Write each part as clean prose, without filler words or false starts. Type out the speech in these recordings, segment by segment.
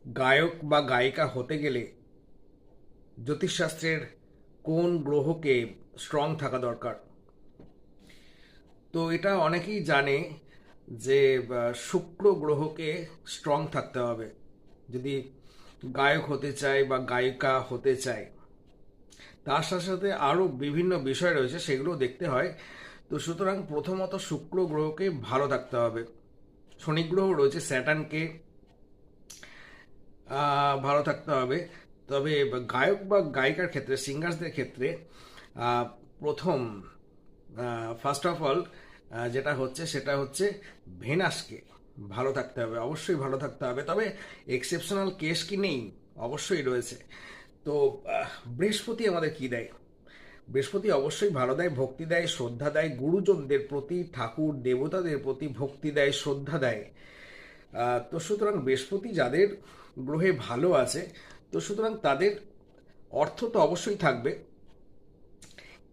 গায়ক বা গায়িকা হতে গেলে জ্যোতিষশাস্ত্রের কোন গ্রহকে স্ট্রং থাকা দরকার? তো এটা অনেকেই জানে যে শুক্র গ্রহকে স্ট্রং থাকতে হবে যদি গায়ক হতে চায় বা গায়িকা হতে চায়। তার সাথে সাথে আরও বিভিন্ন বিষয় রয়েছে, সেগুলো দেখতে হয়। তো সুতরাং প্রথমত শুক্র গ্রহকে ভালো থাকতে হবে। শনি গ্রহ রয়েছে, স্যাটার্নকে ভালো থাকতে হবে। তবে গায়ক বা গায়িকার ক্ষেত্রে, সিঙ্গার্সদের ক্ষেত্রে আহ, প্রথম ফার্স্ট অফ অল যেটা হচ্ছে সেটা হচ্ছে ভেনাসকে ভালো থাকতে হবে, অবশ্যই ভালো থাকতে হবে। তবে এক্সেপশনাল কেস কি নেই? অবশ্যই রয়েছে। তো বৃহস্পতি আমাদের কি দেয়? বৃহস্পতি অবশ্যই ভালো দেয়, ভক্তি দেয়, শ্রদ্ধা দেয়, গুরুজনদের প্রতি, ঠাকুর দেবতাদের প্রতি ভক্তি দেয়, শ্রদ্ধা দেয়। তো সুতরাং বৃহস্পতি যাদের গ্রহে ভালো আছে, তো সুতরাং তাদের অর্থ তো অবশ্যই থাকবে,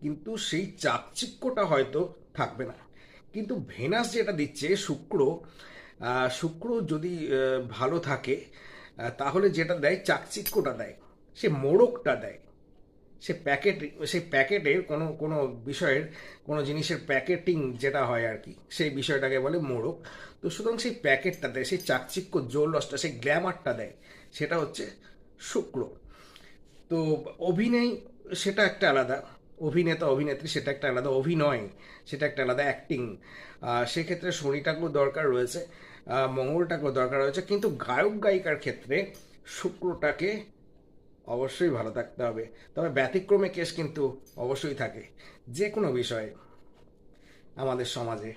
কিন্তু সেই চাকচিক্যটা হয়তো থাকবে না। কিন্তু ভেনাস যেটা দিচ্ছে শুক্র, শুক্র যদি ভালো থাকে, তাহলে যেটা দেয় চাকচিক্যটা দেয়, সে মোড়কটা দেয়। সে প্যাকেট, সেই প্যাকেটের কোনো কোনো বিষয়ের, কোনো জিনিসের প্যাকেটিং যেটা হয় আর কি, সেই বিষয়টাকে বলে মোড়ক। তো সুতরাং সেই প্যাকেটটা দেয়, সেই চাকচিক্য জৌলসটা, সেই গ্ল্যামারটা দেয়, সেটা হচ্ছে শুক্র। তো অভিনয় সেটা একটা আলাদা, অভিনেতা অভিনেত্রী সেটা একটা আলাদা, অভিনয় সেটা একটা আলাদা, অ্যাক্টিং। সেক্ষেত্রে শনিটাকেও দরকার রয়েছে, মঙ্গলটাকেও দরকার রয়েছে, কিন্তু গায়ক গায়িকার ক্ষেত্রে শুক্রটাকে অবশ্যই ভালো থাকতে হবে। তবে ব্যতিক্রমে কেস কিন্তু অবশ্যই থাকে যে কোনো বিষয়ে আমাদের সমাজে।